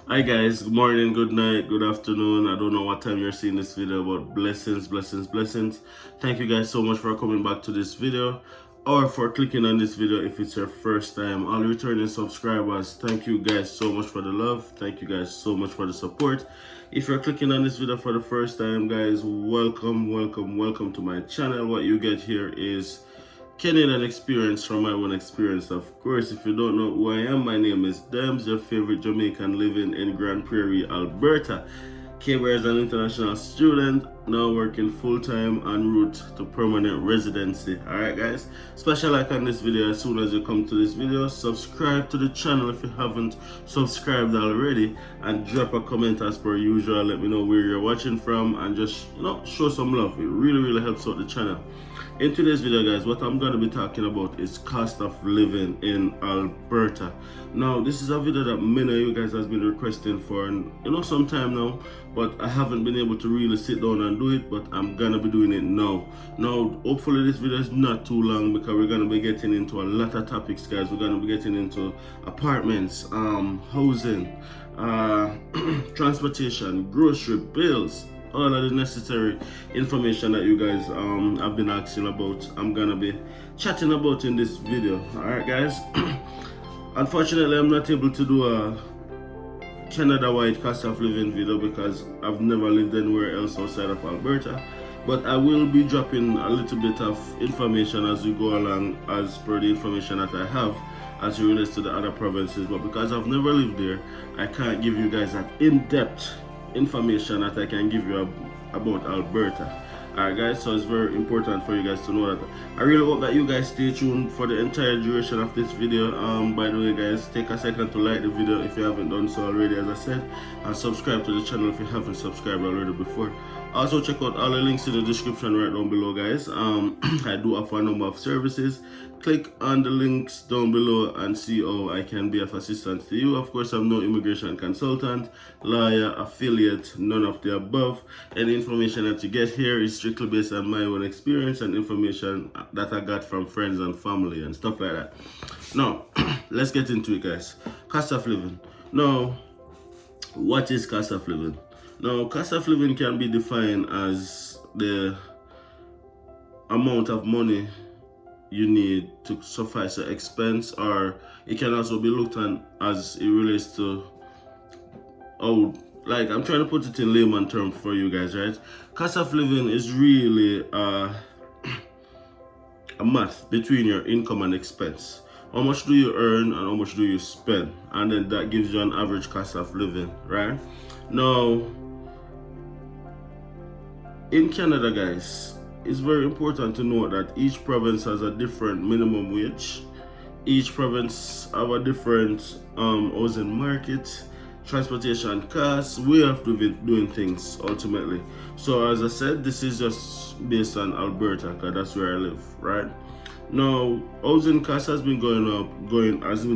Hi guys, good morning, good night, good afternoon. I don't know what time you're seeing this video, but blessings, blessings, blessings. Thank you guys so much for coming back to this video or for clicking on this video if it's your first time. All returning subscribers, thank you guys so much for the love. Thank you guys so much for the support. If you're clicking on this video for the first time, guys, welcome to my channel. What you get here is Canadian experience from my own experience. Of course, if you don't know who I am, my name is Dems, your favorite Jamaican living in Grande, Prairie, Alberta. Came here as an international student, now working full-time en route to permanent residency. Alright guys, special like on this video as soon as you come to this video. Subscribe to the channel if you haven't subscribed already, and drop a comment as per usual. Let me know where you're watching from and just show some love. It really helps out the channel. In today's video guys, what I'm going to be talking about is cost of living in Alberta. Now this is a video that many of you guys has been requesting for some time now, but I haven't been able to really sit down and do it, but I'm gonna be doing it now. Hopefully this video is not too long because we're gonna be getting into a lot of topics guys. We're gonna be getting into apartments, housing, transportation, grocery bills, all of the necessary information that you guys have been asking about. I'm gonna be chatting about in this video. Alright guys, unfortunately I'm not able to do a Canada-wide cost of living video because I've never lived anywhere else outside of Alberta, but I will be dropping a little bit of information as we go along as per the information that I have as it relates to the other provinces. But because I've never lived there, I can't give you guys that in-depth information that I can give you about Alberta. Alright guys, so it's very important for you guys to know that. I really hope that you guys stay tuned for the entire duration of this video. By the way guys, take a second to like the video if you haven't done so already, as I said, and subscribe to the channel if you haven't subscribed already before. Also check out all the links in the description right down below guys. I do offer a number of services. Click on the links down below and see how I can be of assistance to you. Of course, I'm no immigration consultant, lawyer, affiliate, none of the above. Any information that you get here is strictly based on my own experience and information that I got from friends and family and stuff like that. Now, let's get into it guys. Cost of living. Now, what is cost of living? Now, cost of living can be defined as the amount of money you need to suffice the expense, or it can also be looked at as it relates to, like I'm trying to put it in layman terms for you guys, right? Cost of living is really a math between your income and expense. How much do you earn and how much do you spend, and then that gives you an average cost of living, right? Now in Canada guys, it's very important to note that each province has a different minimum wage. Each province have a different housing market, transportation costs, way of doing things ultimately. So as I said, this is just based on Alberta because that's where I live, right? Now, housing costs has been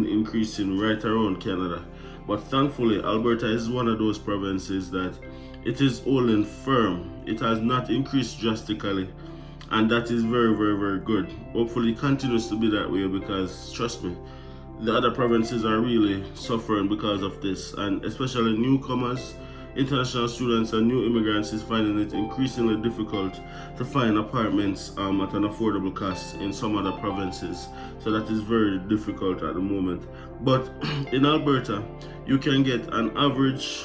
increasing right around Canada. But thankfully, Alberta is one of those provinces that it is holding firm. It has not increased drastically, and that is very good. Hopefully it continues to be that way because trust me, the other provinces are really suffering because of this, and especially newcomers, international students and new immigrants is finding it increasingly difficult to find apartments at an affordable cost in some other provinces. So that is very difficult at the moment. But in Alberta, you can get an average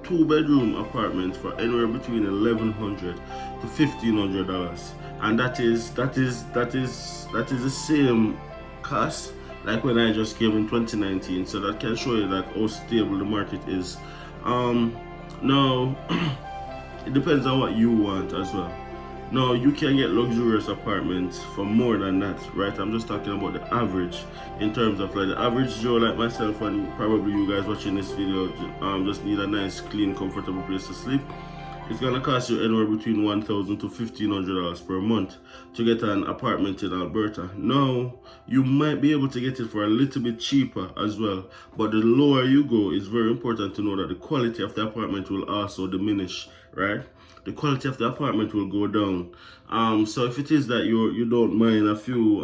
2-bedroom apartment for anywhere between $1,100 to $1,500, and that is the same cost like when I just came in 2019. So that can show you that how stable the market is. Now it depends on what you want as well. Now you can get luxurious apartments for more than that, right? I'm just talking about the average, in terms of like the average Joe like myself and probably you guys watching this video just need a nice, clean, comfortable place to sleep. It's gonna cost you anywhere between $1,000 to $1,500 per month to get an apartment in Alberta. Now, you might be able to get it for a little bit cheaper as well, but the lower you go, it's very important to know that the quality of the apartment will also diminish, right? The quality of the apartment will go down. So if it is that you don't mind a few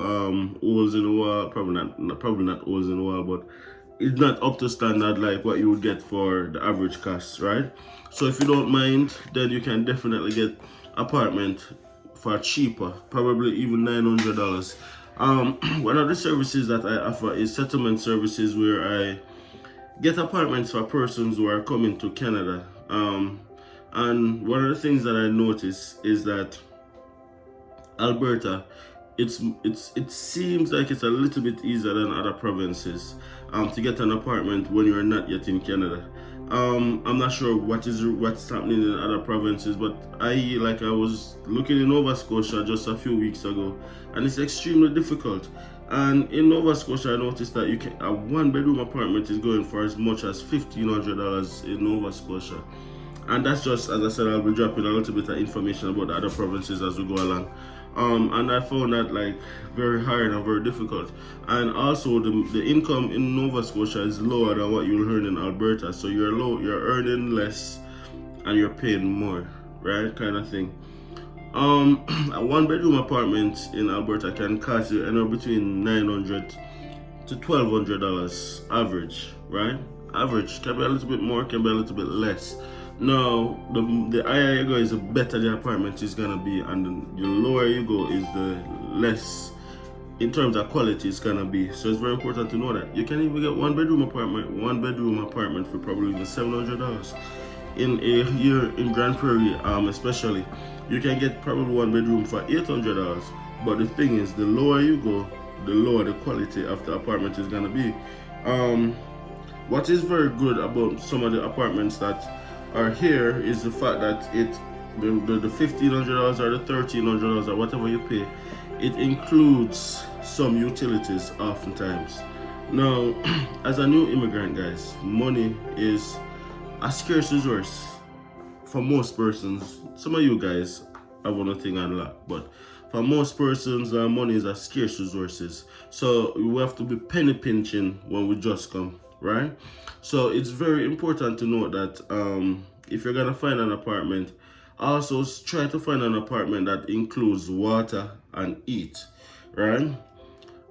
holes in the wall, probably not holes in the wall, but it's not up to standard like what you would get for the average cost, right? So if you don't mind, then you can definitely get apartment for cheaper, probably even $900. One of the services that I offer is settlement services, where I get apartments for persons who are coming to Canada. And one of the things that I notice is that Alberta, it seems like it's a little bit easier than other provinces to get an apartment when you're not yet in Canada. I'm not sure what's happening in other provinces, but I was looking in Nova Scotia just a few weeks ago, and it's extremely difficult. And in Nova Scotia, I noticed that a one-bedroom apartment is going for as much as $1,500 in Nova Scotia. And that's just, as I said, I'll be dropping a little bit of information about the other provinces as we go along. And I found that very hard and very difficult. And also the income in Nova Scotia is lower than what you'll earn in Alberta. So you're earning less and you're paying more, right? Kind of thing. A one-bedroom apartment in Alberta can cost you anywhere between $900 to $1,200 average, right? Average can be a little bit more, can be a little bit less. Now, the higher you go is the better the apartment is gonna be, and the lower you go is the less in terms of quality it's gonna be. So it's very important to know that you can even get one bedroom apartment for probably even $700 in a year in Grande Prairie, especially. You can get probably one bedroom for $800. But the thing is, the lower you go, the lower the quality of the apartment is gonna be. What is very good about some of the apartments that are here is the fact that the $1,500 or the $1,300 or whatever you pay, it includes some utilities oftentimes. Now, as a new immigrant, guys, money is a scarce resource for most persons. Some of you guys have one thing unlocked, but for most persons, money is a scarce resources. So we have to be penny pinching when we just come, right? So it's very important to note that if you're gonna find an apartment, also try to find an apartment that includes water and heat, right?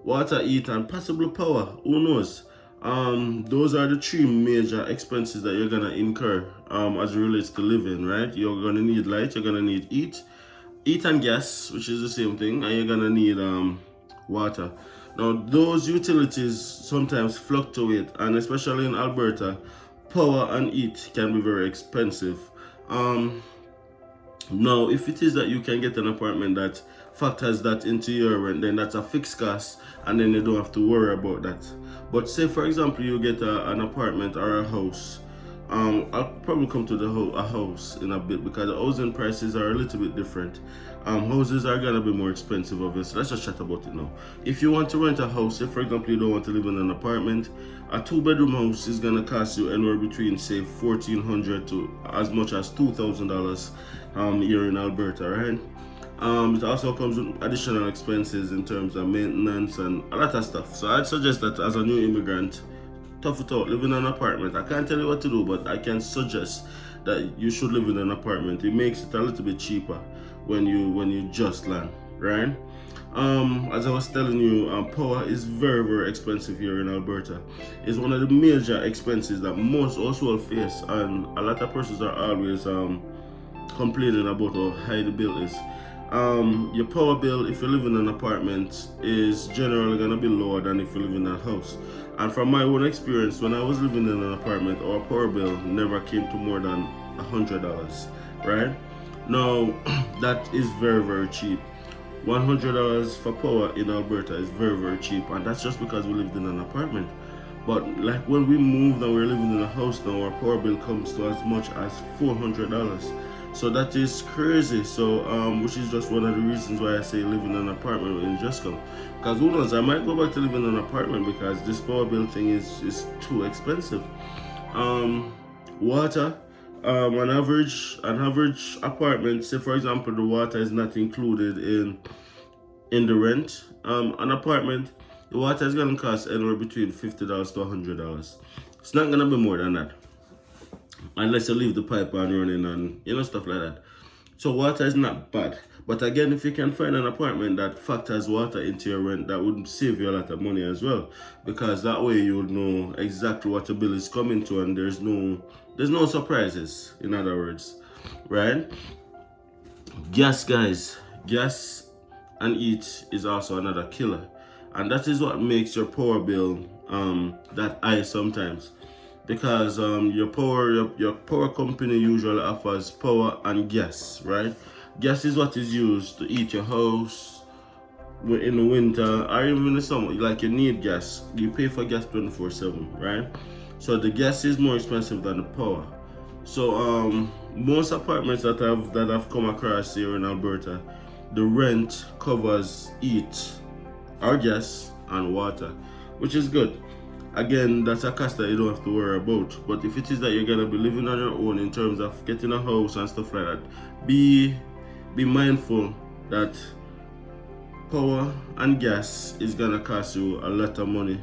Water, heat, and possibly power. Who knows? Those are the three major expenses that you're gonna incur as it relates to living, right? You're gonna need light, you're gonna need heat and gas, which is the same thing, and you're gonna need water. Now, those utilities sometimes fluctuate, and especially in Alberta, power and heat can be very expensive. Now, if it is that you can get an apartment that factors that into your rent, then that's a fixed cost, and then you don't have to worry about that. But say, for example, you get an apartment or a house. I'll probably come to a house in a bit, because the housing prices are a little bit different. Houses are gonna be more expensive, obviously. Let's just chat about it now. If you want to rent a house, say for example you don't want to live in an apartment, a 2-bedroom house is gonna cost you anywhere between say $1,400 to as much as $2,000 here in Alberta, right? It also comes with additional expenses in terms of maintenance and a lot of stuff. So I'd suggest that as a new immigrant, tough it out, live in an apartment. I can't tell you what to do, but I can suggest that you should live in an apartment. It makes it a little bit cheaper when you just land, right? As I was telling you, power is very, very expensive here in Alberta. It's one of the major expenses that most households face, and a lot of persons are always complaining about how high the bill is. Your power bill, if you live in an apartment, is generally gonna be lower than if you live in a house. And from my own experience, when I was living in an apartment, our power bill never came to more than $100, right? Now, that is very, very cheap. $100 for power in Alberta is very, very cheap, and that's just because we lived in an apartment. But like when we moved and we're living in a house now, our power bill comes to as much as $400. So that is crazy. So which is just one of the reasons why I say live in an apartment when you just come. Because who knows, I might go back to live in an apartment because this power bill thing is too expensive. Water, an average apartment, say for example the water is not included in the rent. An apartment, the water is gonna cost anywhere between $50 to $100. It's not gonna be more than that, unless you leave the pipe on running and stuff like that. So water is not bad. But again, if you can find an apartment that factors water into your rent, that would save you a lot of money as well. Because that way you'll know exactly what your bill is coming to, and there's no surprises, in other words. Right? Gas, guys. Gas and heat is also another killer. And that is what makes your power bill that high sometimes. Because your power company usually offers power and gas, right? Gas is what is used to heat your house in the winter or even in the summer. Like, you need gas, you pay for gas 24/7, right? So the gas is more expensive than the power. So most apartments that I've come across here in Alberta, the rent covers heat or gas and water, which is good. Again, that's a cost that you don't have to worry about. But if it is that you're gonna be living on your own in terms of getting a house and stuff like that, be mindful that power and gas is gonna cost you a lot of money.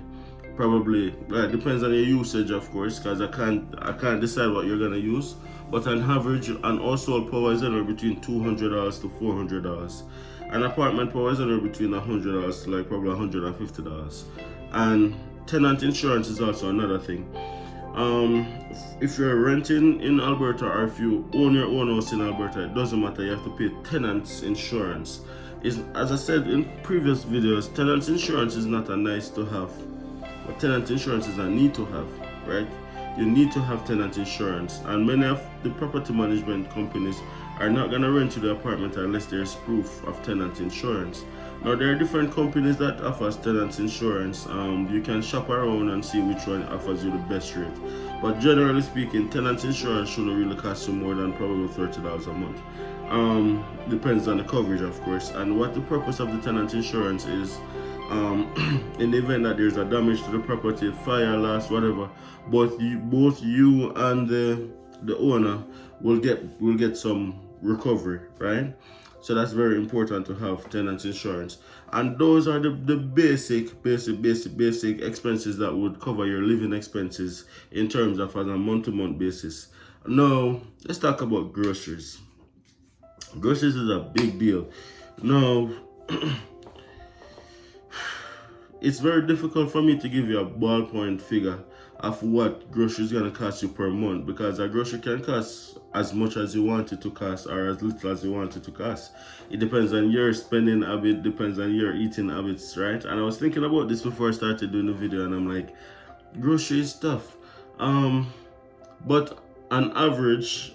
Probably, it depends on your usage, of course, because I can't decide what you're gonna use. But on average, an household power is anywhere between $200 to $400. An apartment power is anywhere between $100 to like probably $150. And tenant insurance is also another thing. If you're renting in Alberta or if you own your own house in Alberta, it doesn't matter, you have to pay tenants insurance. As I said in previous videos, tenants insurance is not a nice to have, but tenant insurance is a need to have, right? You need to have tenant insurance, and many of the property management companies are not going to rent you the apartment unless there's proof of tenant insurance. Now, there are different companies that offers tenant insurance. You can shop around and see which one offers you the best rate. But generally speaking, tenant insurance shouldn't really cost you more than probably $30 a month. Depends on the coverage, of course, and what the purpose of the tenant insurance is. In the event that there's a damage to the property, fire, loss, whatever, both you and the owner will get some recovery, right? So that's very important to have tenant insurance. And those are the basic expenses that would cover your living expenses in terms of on a month-to-month basis. Now, let's talk about groceries. Groceries is a big deal. Now, it's very difficult for me to give you a ballpoint figure of what groceries gonna cost you per month, because a grocery can cost as much as you want it to cost or as little as you want it to cost. It depends on your spending habit, depends on your eating habits, right? And I was thinking about this before I started doing the video, and I'm like, groceries stuff. But an average,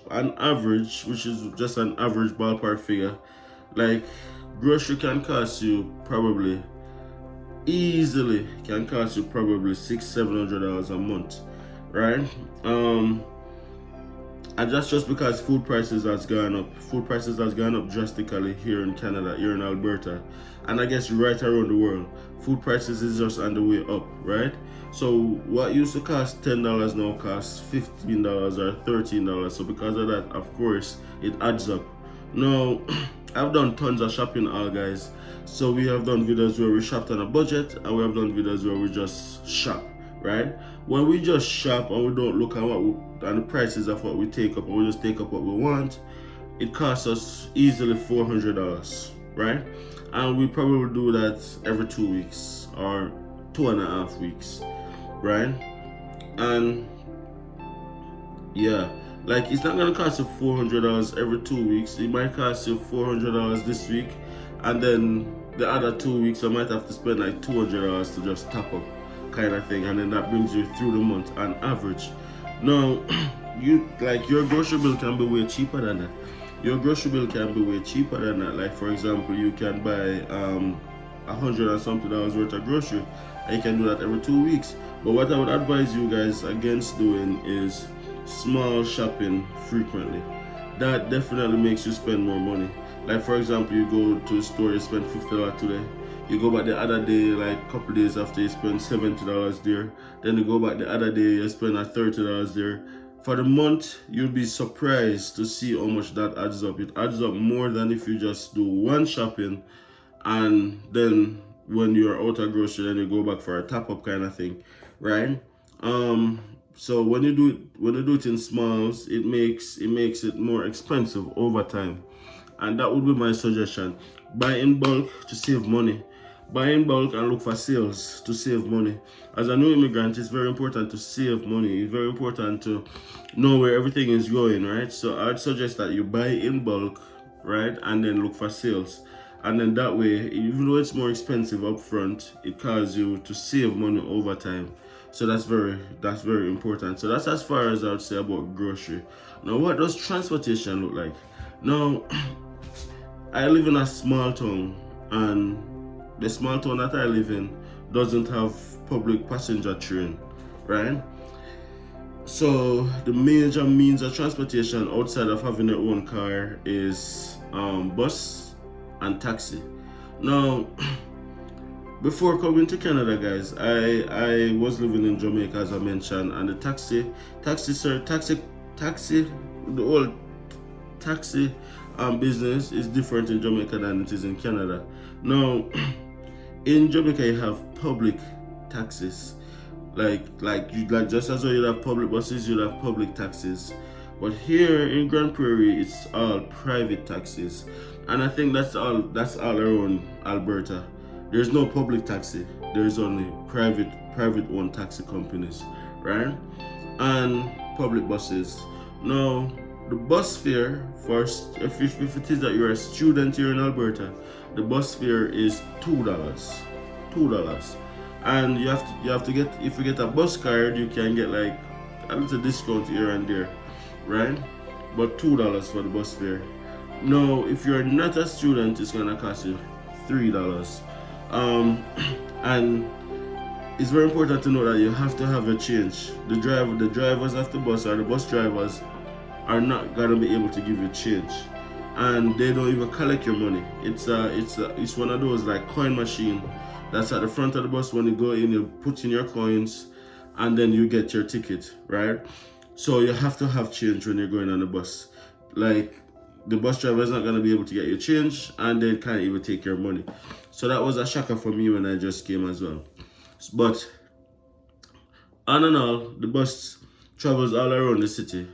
which is just an average ballpark figure, like grocery can cost you probably easily $600-700 a month, right? And that's just because food prices has gone up drastically here in Canada, here in Alberta, and I guess right around the world. Food prices is just on the way up, right? So what used to cost $10 now costs $15 or $13. So because of that, of course, it adds up. Now, I've done tons of shopping haul, guys. So we have done videos where we shopped on a budget, and we have done videos where we just shop, right? When we just shop and we don't look at and the prices of what we take up, and we just take up what we want, it costs us easily $400, right? And we probably do that every 2 weeks or 2.5 weeks, right? And yeah, like, it's not gonna cost you $400 every 2 weeks. It might cost you $400 this week, and then the other 2 weeks I might have to spend like $200 to just top up, kind of thing, and then that brings you through the month on average. Now, your grocery bill can be way cheaper than that. Like, for example, you can buy $100 and something worth of grocery, and you can do that every 2 weeks. But what I would advise you guys against doing is small shopping frequently. That definitely makes you spend more money. Like, for example, you go to a store, you spend $50 today. You go back the other day, like a couple days after, you spend $70 there. Then you go back the other day, you spend $30 there. For the month, you'll be surprised to see how much that adds up. It adds up more than if you just do one shopping, and then when you're out of grocery, then you go back for a top-up kind of thing, right? So when you do it in smalls, it makes it more expensive over time. and that would be my suggestion. Buy in bulk to save money. Buy in bulk and look for sales to save money. As a new immigrant, it's very important to save money. It's very important to know where everything is going, right? So I'd suggest that you buy in bulk, right, and then look for sales. And then that way, even though it's more expensive up front, it causes you to save money over time. So that's very important. So that's as far as I would say about grocery. Now, what does transportation look like? Now, I live in a small town, and the small town that I live in doesn't have public passenger train, right? So the major means of transportation outside of having your own car is bus and taxi. Now, before coming to Canada, guys, I was living in Jamaica, as I mentioned, and the taxi, the old taxi business is different in Jamaica than it is in Canada. Now, in Jamaica, you have public taxis, like just as well you have public buses, you have public taxis. But here in Grand Prairie, it's all private taxis, and I think that's all around Alberta. There's no public taxi. There's only private owned taxi companies, right? And public buses. Now, the bus fare first, if it is that you're a student here in Alberta, the bus fare is $2, and you have to get, if you get a bus card, you can get like a little discount here and there, right? But $2 for the bus fare. Now, if you're not a student, it's gonna cost you $3. And it's very important to know that you have to have a change. The drivers of the bus or the bus drivers are not gonna be able to give you change, and they don't even collect your money. It's one of those like coin machine that's at the front of the bus. When you go in, you put in your coins, and then you get your ticket, right? So you have to have change when you're going on the bus. Like, the bus driver is not gonna be able to get your change, and they can't even take your money. So that was a shocker for me when I just came as well. But on and all, the bus travels all around the city.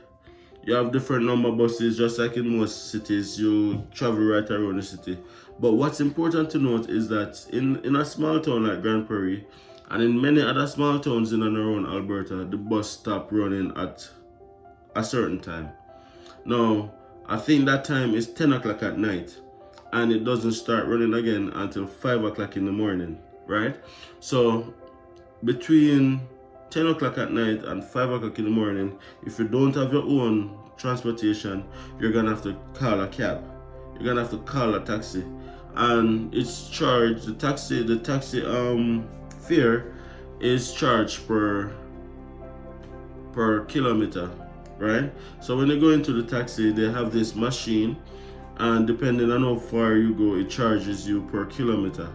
You have different number buses, just like in most cities, you travel right around the city. But what's important to note is that in a small town like Grande Prairie, and in many other small towns in and around Alberta, the bus stop running at a certain time. Now, I think that time is 10 o'clock at night, and it doesn't start running again until 5 o'clock in the morning, right? So between 10 o'clock at night and 5 o'clock in the morning, if you don't have your own transportation, you're gonna have to call a cab. You're gonna have to call a taxi, and it's charged. The taxi fare is charged per kilometer, right? So when you go into the taxi, they have this machine, and depending on how far you go, it charges you per kilometer,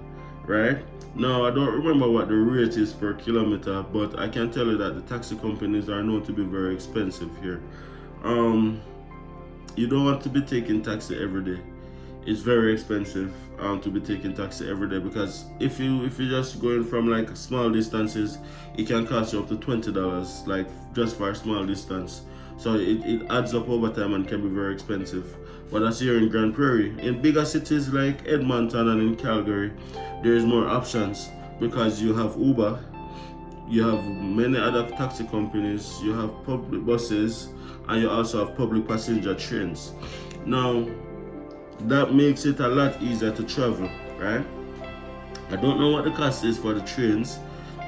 right? Now, I don't remember what the rate is per kilometer, but I can tell you that the taxi companies are known to be very expensive here. You don't want to be taking taxi every day. It's very expensive to be taking taxi every day, because if you just going from like small distances, it can cost you up to $20, like just for a small distance. So it adds up over time and can be very expensive. But that's here in Grande Prairie. In bigger cities like Edmonton and in Calgary, there is more options, because you have Uber, you have many other taxi companies, you have public buses, and you also have public passenger trains. Now, that makes it a lot easier to travel, right? I don't know what the cost is for the trains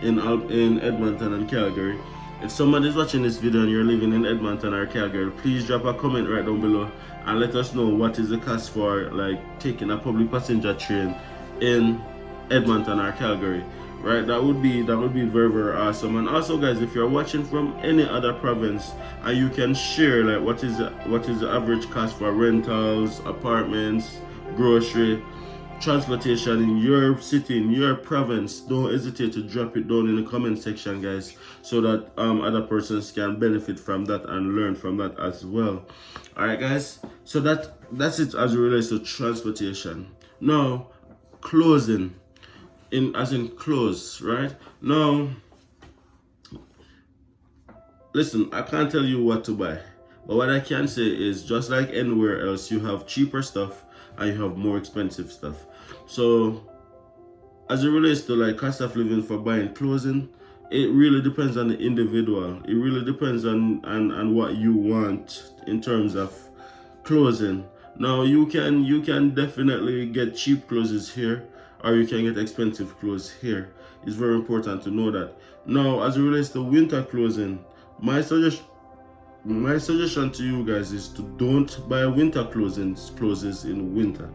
in Edmonton and Calgary. If somebody's watching this video and you're living in Edmonton or Calgary, please drop a comment right down below and let us know what is the cost for like taking a public passenger train in Edmonton or Calgary, right? That would be very, very awesome. And also, guys, if you're watching from any other province and you can share like what is the average cost for rentals, apartments, grocery, transportation in your city, in your province, don't hesitate to drop it down in the comment section, guys, so that other persons can benefit from that and learn from that as well. All right, guys, so that's it as it relates to transportation. Now, closing, as in close, right? Now, listen, I can't tell you what to buy, but what I can say is, just like anywhere else, you have cheaper stuff and you have more expensive stuff. So as it relates to like cost of living for buying clothing, it really depends on the individual. It really depends on what you want in terms of clothing. Now you can definitely get cheap clothes here, or you can get expensive clothes here. It's very important to know that. Now as it relates to winter clothing, my suggestion to you guys is to don't buy winter clothes in winter.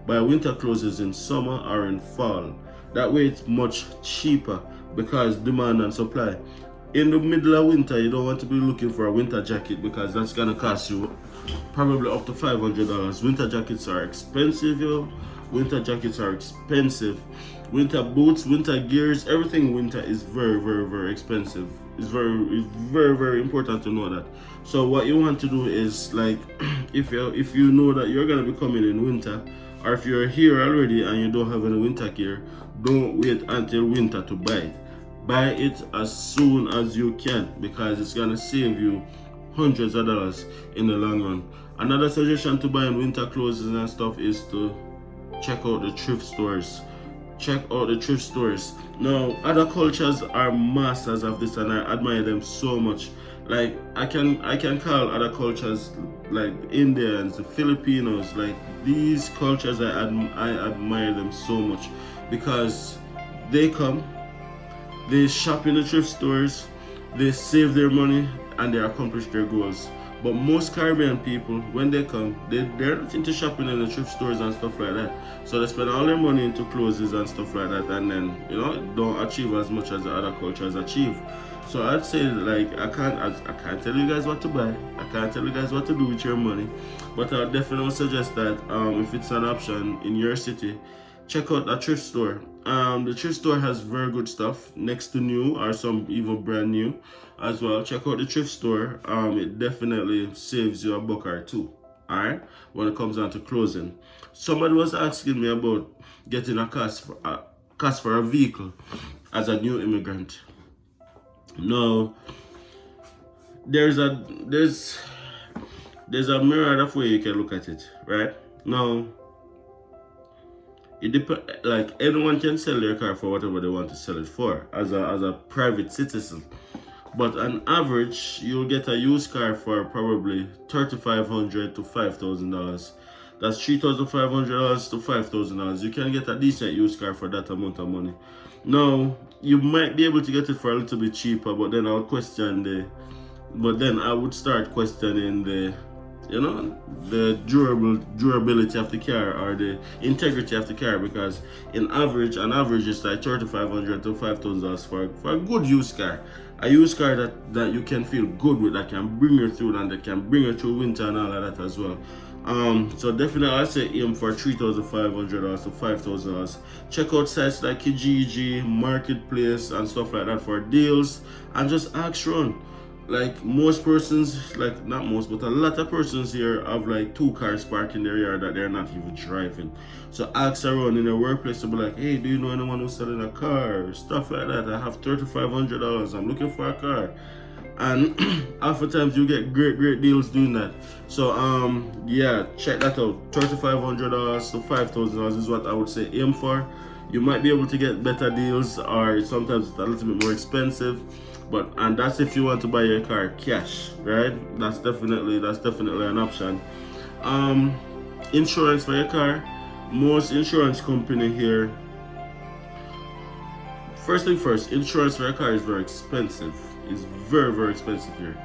Buy winter clothes in summer or in fall. That way it's much cheaper because demand and supply. In the middle of winter, you don't want to be looking for a winter jacket because that's gonna cost you probably up to $500. Winter jackets are expensive, yo. Winter jackets are expensive. Winter boots, winter gears, everything winter is very, very, very expensive. It's very, very important to know that. So what you want to do is like, if you know that you're gonna be coming in winter, or if you're here already and you don't have any winter gear, don't wait until winter to buy it. Buy it as soon as you can because it's gonna save you hundreds of dollars in the long run. Another suggestion to buying winter clothes and stuff is to check out the thrift stores. Check out the thrift stores. Now, other cultures are masters of this and I admire them so much. Like I can call other cultures like Indians, the Filipinos, like these cultures I admire them so much because they come, they shop in the thrift stores, they save their money and they accomplish their goals. But most Caribbean people, when they come, they're not into shopping in the thrift stores and stuff like that. So they spend all their money into clothes and stuff like that, and then don't achieve as much as the other cultures achieve. So I'd say like I can't tell you guys what to buy. I can't tell you guys what to do with your money, but I definitely suggest that if it's an option in your city, check out a thrift store. The thrift store has very good stuff, next to new or some even brand new as well. Check out the thrift store. It definitely saves you a buck or two. Alright, when it comes down to clothing. Somebody was asking me about getting a cost for a vehicle as a new immigrant. Now, there's a myriad of way you can look at it, right? Now, it depends. Like anyone can sell their car for whatever they want to sell it for as a private citizen. But on average, you'll get a used car for probably $3,500 to $5,000. That's $3,500 to $5,000. You can get a decent used car for that amount of money. Now, you might be able to get it for a little bit cheaper, but then I would start questioning the durability of the car or the integrity of the car, because on average it's like $3,500 to $5,000 for a good used car. A used car that you can feel good with, that can bring you through and that can bring you through winter and all of that as well. So definitely I'd say aim for $3,500 to $5,000. Check out sites like Kijiji, Marketplace and stuff like that for deals, and just ask around. Like most persons, like not most, but a lot of persons here have like 2 cars parked in their yard that they're not even driving. So ask around in their workplace to be like, hey, do you know anyone who's selling a car? Stuff like that. I have $3,500. I'm looking for a car. And oftentimes you get great deals doing that. So yeah, check that out. $3,500 to $5,000 is what I would say aim for. You might be able to get better deals, or sometimes it's a little bit more expensive. And that's if you want to buy your car cash, right? That's definitely an option. Insurance for your car. Most insurance company here. First thing first, insurance for your car is very expensive. It's very expensive here.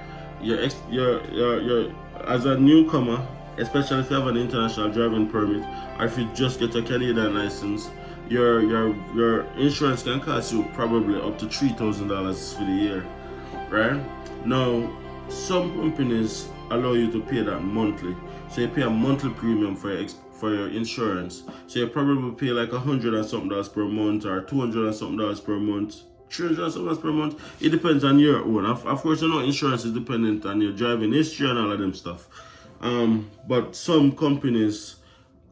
You're as a newcomer, especially if you have an international driving permit, or if you just get a Canadian license, your insurance can cost you probably up to $3,000 for the year, right? Now, some companies allow you to pay that monthly, so you pay a monthly premium for your insurance. So you probably pay like $100 and something per month, or $200 and something per month, $300 and something per month. It depends on your own. Of course, insurance is dependent on your driving history and all of them stuff. But some companies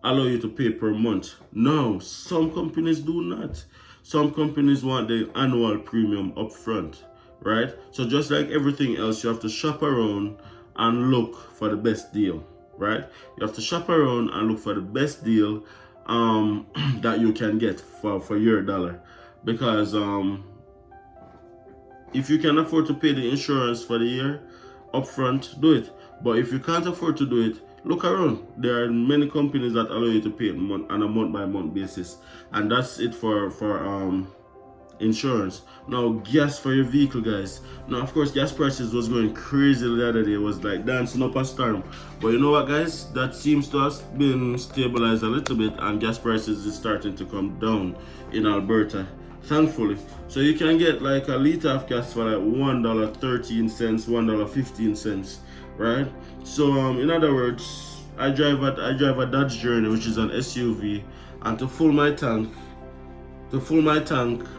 allow you to pay per month. No, some companies do not. Some companies want the annual premium up front, right? So just like everything else, you have to shop around and look for the best deal, right? You have to shop around and look for the best deal that you can get for your dollar, because if you can afford to pay the insurance for the year upfront, do it. But if you can't afford to do it, look around. There are many companies that allow you to pay it on a month by month basis, and that's it for insurance. Now, gas for your vehicle, guys. Now, of course, gas prices was going crazy the other day. It was like dancing up a storm. But you know what, guys? That seems to have been stabilized a little bit, and gas prices is starting to come down in Alberta, thankfully. So you can get like a liter of gas for like $1.13, $1.15, right? So in other words, I drive a Dodge Journey, which is an SUV, and to fill my tank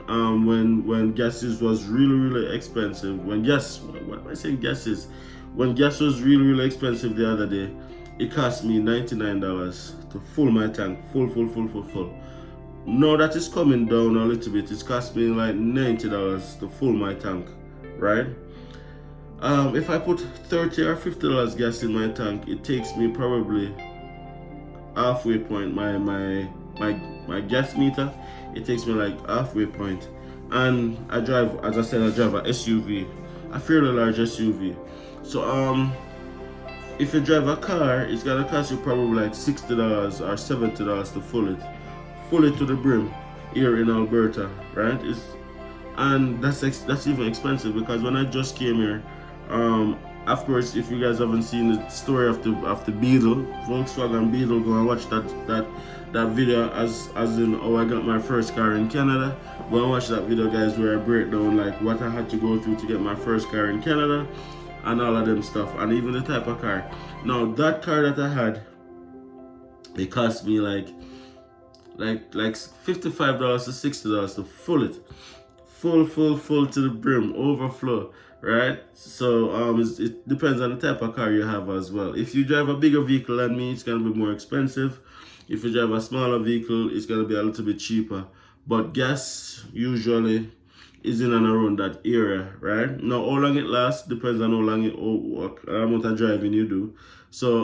when gases was really expensive, when gas what am I saying gases when gas was really expensive the other day, it cost me $99 to fill my tank full. Now that is coming down a little bit, it's cost me like $90 to fill my tank, right? If I put $30 or $50 gas in my tank, it takes me probably halfway point. My gas meter, it takes me like halfway point. And I drive, as I said, a SUV, a fairly large SUV. So if you drive a car, it's gonna cost you probably like $60 or $70 to fill it to the brim here in Alberta, right? And that's even expensive, because when I just came here, of course, if you guys haven't seen the story of the Beetle, Volkswagen Beetle, go and watch that video as in how I got my first car in Canada. Go and watch that video, guys, where I break down like what I had to go through to get my first car in Canada and all of them stuff, and even the type of car. Now that car that I had, it cost me like $55 to $60 to fill it, full to the brim, overflow, right? So it depends on the type of car you have as well. If you drive a bigger vehicle than me, it's gonna be more expensive. If you drive a smaller vehicle, it's gonna be a little bit cheaper. But gas usually is in and around that area, right? Now, how long it lasts depends on how long amount of driving you do. So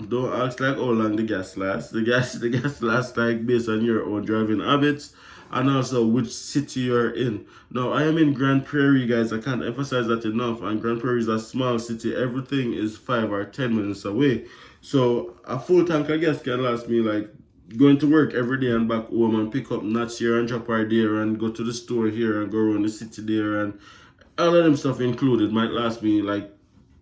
don't ask like how long the gas lasts. The gas lasts like based on your own driving habits and also which city you're in. Now, I am in Grande, Prairie, guys. I can't emphasize that enough. And Grande Prairie is a small city. Everything is 5 or 10 minutes away. So a full tank of gas can last me like going to work every day and back home, and pick up nuts here and drop her there, and go to the store here and go around the city there, and all of them stuff included might last me like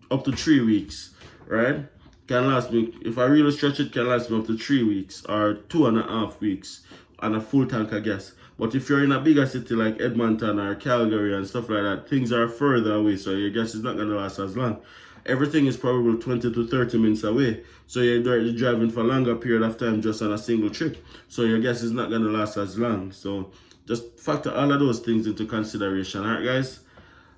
up to 3 weeks, right? Can last me, if I really stretch it, can last me up to 3 weeks or 2.5 weeks on a full tank of gas. But if you're in a bigger city like Edmonton or Calgary and stuff like that, things are further away, so your gas is not going to last as long. Everything is probably 20 to 30 minutes away, so you're driving for a longer period of time just on a single trip, so your gas is not going to last as long. So just factor all of those things into consideration. All right, guys?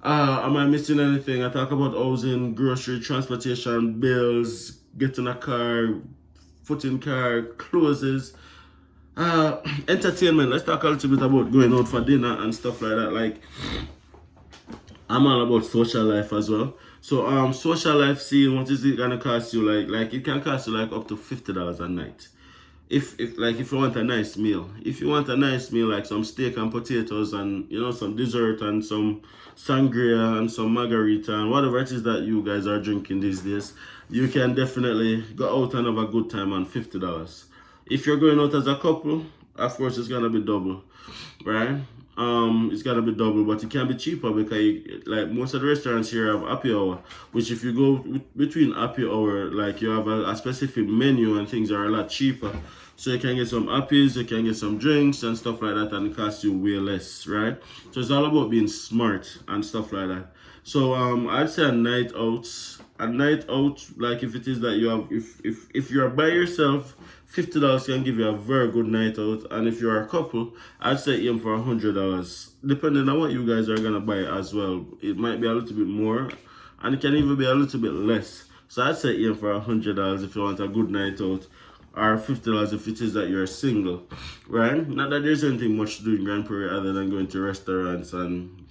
Am I missing anything? I talk about housing, grocery, transportation, bills, getting a car, footing car, clothes, entertainment. Let's talk a little bit about going out for dinner and stuff like that. Like, I'm all about social life as well. So social life, seeing what is it gonna cost you, like it can cost you like up to $50 a night. If you want a nice meal. If you want a nice meal, like some steak and potatoes and some dessert and some sangria and some margarita and whatever it is that you guys are drinking these days, you can definitely go out and have a good time on $50. If you're going out as a couple, of course it's gonna be double, right? It's gonna be double, but it can be cheaper because like most of the restaurants here have happy hour, which if you go between happy hour, like you have a specific menu and things are a lot cheaper. So you can get some happies, you can get some drinks and stuff like that, and it costs you way less, right? So it's all about being smart and stuff like that. So I'd say a night out, like if it is that you have, if you're by yourself, $50 can give you a very good night out, and if you're a couple, I'd say aim for $100, depending on what you guys are gonna buy as well. It might be a little bit more, and it can even be a little bit less. So I'd say aim for $100 if you want a good night out, or $50 if it is that you're single, right? Not that there's anything much to do in Grande Prairie other than going to restaurants and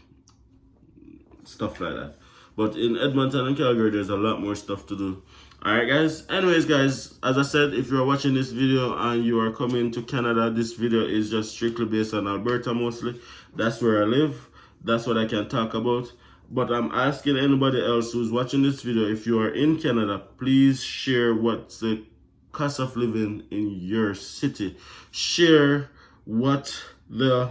stuff like that. But in Edmonton and Calgary, there's a lot more stuff to do. Alright guys, anyways guys, as I said, if you're watching this video and you are coming to Canada, this video is just strictly based on Alberta mostly. That's where I live, that's what I can talk about. But I'm asking anybody else who's watching this video, if you are in Canada, please share what's the cost of living in your city. Share what the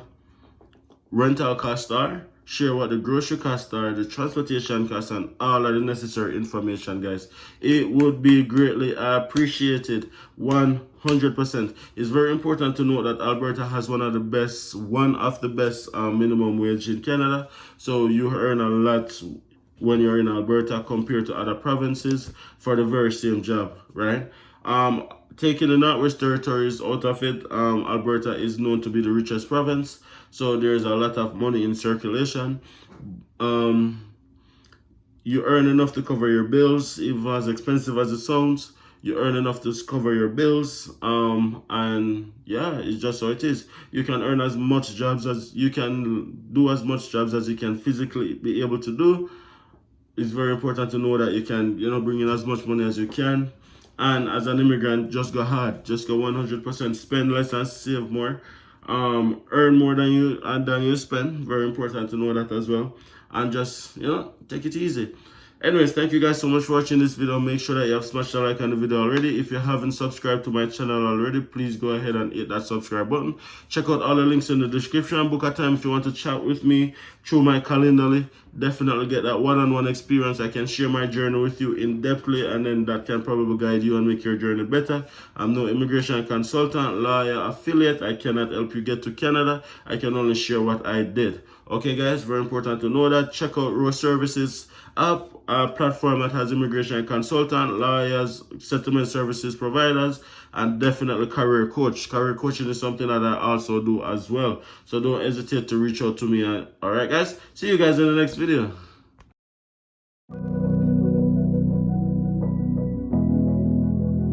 rental costs are, share what the grocery costs are, the transportation costs, and all of the necessary information, guys. It would be greatly appreciated. 100%. It's very important to note that Alberta has one of the best minimum wage in Canada. So you earn a lot when you're in Alberta compared to other provinces for the very same job, right? Taking the Northwest Territories out of it, Alberta is known to be the richest province, so there's a lot of money in circulation. You earn enough to cover your bills, even as expensive as it sounds. You earn enough to cover your bills, and yeah, it's just how it is. You can earn as much jobs as you can, do as much jobs as you can physically be able to do. It's very important to know that you can, bring in as much money as you can. And as an immigrant, just go hard, just go 100%, spend less and save more, earn more than you spend. Very important to know that as well. And just, take it easy. Anyways, thank you guys so much for watching this video. Make sure that you have smashed the like on the video already. If you haven't subscribed to my channel already, please go ahead and hit that subscribe button. Check out all the links in the description. Book a time if you want to chat with me through my Calendly. Definitely get that one-on-one experience. I can share my journey with you in depthly, and then that can probably guide you and make your journey better. I'm no immigration consultant, lawyer, affiliate. I cannot help you get to Canada. I can only share what I did. Okay guys, very important to know that. Check out Row Services app, a platform that has immigration consultant, lawyers, settlement services providers, and definitely career coach. Career coaching is something that I also do as well. So don't hesitate to reach out to me. All right guys, see you guys in the next video.